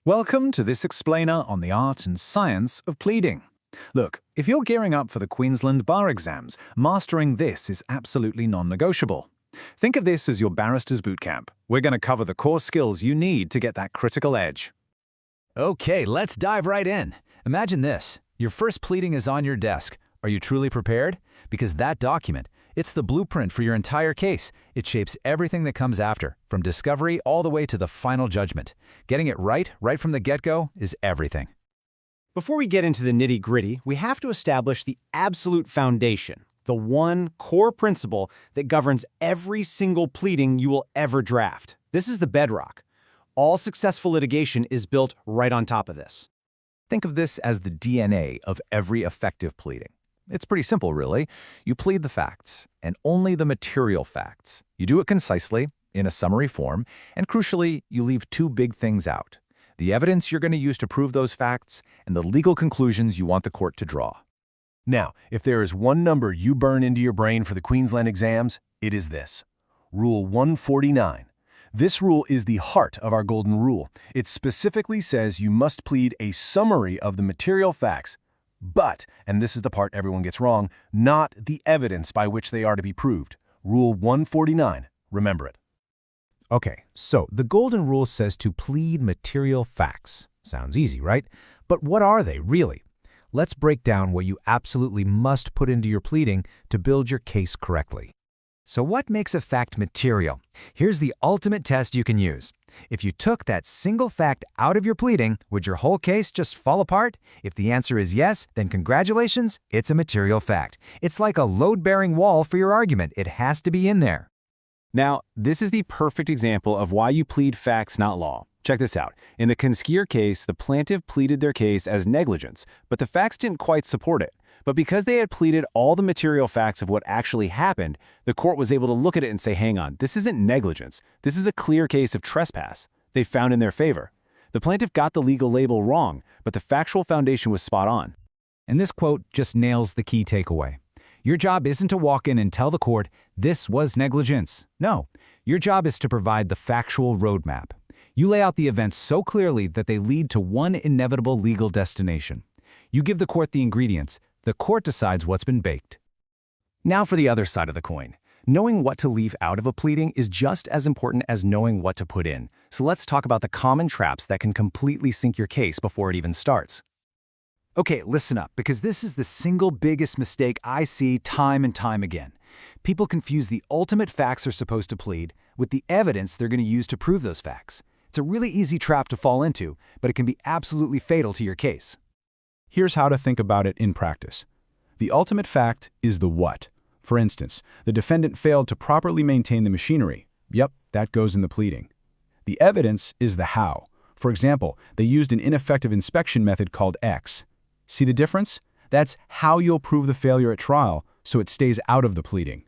Welcome to this explainer on the art and science of pleading. Look, if you're gearing up for the Queensland bar exams, mastering this is absolutely non-negotiable. Think of this as your barrister's bootcamp. We're going to cover the core skills you need to get that critical edge. Okay, let's dive right in. Imagine this. Your first pleading is on your desk. Are you truly prepared? Because that document, it's the blueprint for your entire case. It shapes everything that comes after, from discovery all the way to the final judgment. Getting it right from the get-go is everything. Before we get into the nitty-gritty, we have to establish the absolute foundation, the one core principle that governs every single pleading you will ever draft. This is the bedrock. All successful litigation is built right on top of this. Think of this as the DNA of every effective pleading. It's pretty simple, really. You plead the facts, and only the material facts. You do it concisely, in a summary form, and crucially, you leave two big things out: the evidence you're going to use to prove those facts, and the legal conclusions you want the court to draw. Now, if there is one number you burn into your brain for the Queensland exams, it is this: Rule 149. This rule is the heart of our golden rule. It specifically says you must plead a summary of the material facts, but, and this is the part everyone gets wrong, not the evidence by which they are to be proved. Rule 149. Remember it. Okay, so the golden rule says to plead material facts. Sounds easy, right? But what are they, really? Let's break down what you absolutely must put into your pleading to build your case correctly. So what makes a fact material? Here's the ultimate test you can use. If you took that single fact out of your pleading, would your whole case just fall apart? If the answer is yes, then congratulations, it's a material fact. It's like a load-bearing wall for your argument. It has to be in there. Now, this is the perfect example of why you plead facts, not law. Check this out. In the Conskier case, the plaintiff pleaded their case as negligence, but the facts didn't quite support it. But because they had pleaded all the material facts of what actually happened, the court was able to look at it and say, hang on, this isn't negligence. This is a clear case of trespass. They found in their favor. The plaintiff got the legal label wrong, but the factual foundation was spot on. And this quote just nails the key takeaway. Your job isn't to walk in and tell the court, this was negligence. No, your job is to provide the factual roadmap. You lay out the events so clearly that they lead to one inevitable legal destination. You give the court the ingredients. The court decides what's been baked. Now for the other side of the coin. Knowing what to leave out of a pleading is just as important as knowing what to put in. So let's talk about the common traps that can completely sink your case before it even starts. Okay, listen up, because this is the single biggest mistake I see time and time again. People confuse the ultimate facts they're supposed to plead with the evidence they're going to use to prove those facts. It's a really easy trap to fall into, but it can be absolutely fatal to your case. Here's how to think about it in practice. The ultimate fact is the what. For instance, the defendant failed to properly maintain the machinery. Yep, that goes in the pleading. The evidence is the how. For example, they used an ineffective inspection method called X. See the difference? That's how you'll prove the failure at trial, so it stays out of the pleading.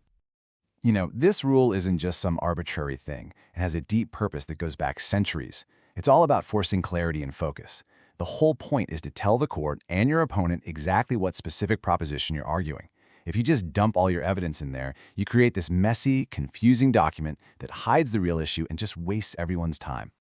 You know, this rule isn't just some arbitrary thing. It has a deep purpose that goes back centuries. It's all about forcing clarity and focus. The whole point is to tell the court and your opponent exactly what specific proposition you're arguing. If you just dump all your evidence in there, you create this messy, confusing document that hides the real issue and just wastes everyone's time.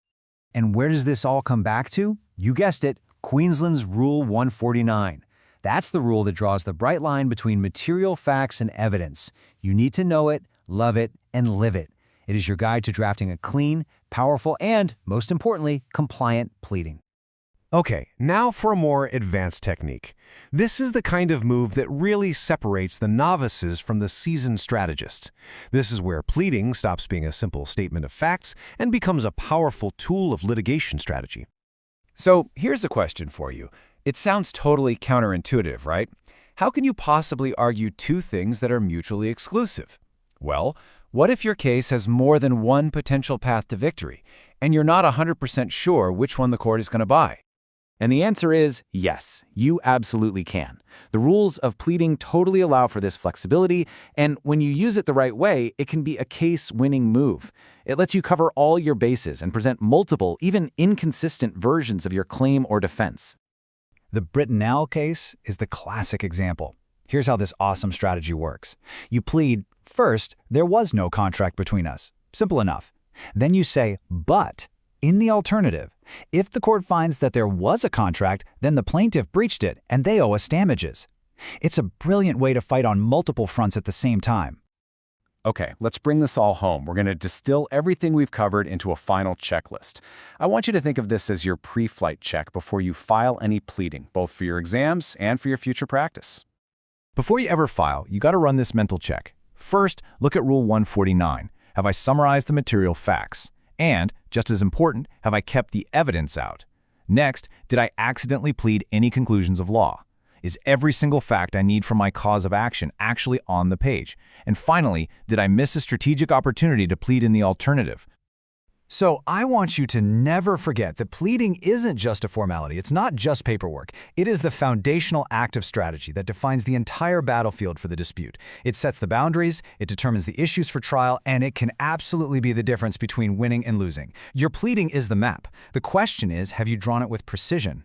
And where does this all come back to? You guessed it, Queensland's Rule 149. That's the rule that draws the bright line between material facts and evidence. You need to know it, love it, and live it. It is your guide to drafting a clean, powerful, and, most importantly, compliant pleading. Okay, now for a more advanced technique. This is the kind of move that really separates the novices from the seasoned strategists. This is where pleading stops being a simple statement of facts and becomes a powerful tool of litigation strategy. So here's a question for you. It sounds totally counterintuitive, right? How can you possibly argue two things that are mutually exclusive? Well, what if your case has more than one potential path to victory, and you're not 100% sure which one the court is going to buy? And the answer is yes, you absolutely can. The rules of pleading totally allow for this flexibility, and when you use it the right way, it can be a case-winning move. It lets you cover all your bases and present multiple, even inconsistent versions of your claim or defense. The Brittenell case is the classic example. Here's how this awesome strategy works. You plead, first, there was no contract between us. Simple enough. Then you say, but In the alternative, if the court finds that there was a contract, then the plaintiff breached it and they owe us damages. It's a brilliant way to fight on multiple fronts at the same time. Okay, let's bring this all home. We're going to distill everything we've covered into a final checklist. I want you to think of this as your pre-flight check before you file any pleading, both for your exams and for your future practice. Before you ever file, you got to run this mental check. First, look at Rule 149. Have I summarized the material facts? And, just as important, have I kept the evidence out? Next, did I accidentally plead any conclusions of law? Is every single fact I need for my cause of action actually on the page? And finally, did I miss a strategic opportunity to plead in the alternative? So I want you to never forget that pleading isn't just a formality. It's not just paperwork. It is the foundational act of strategy that defines the entire battlefield for the dispute. It sets the boundaries, it determines the issues for trial, and it can absolutely be the difference between winning and losing. Your pleading is the map. The question is, have you drawn it with precision?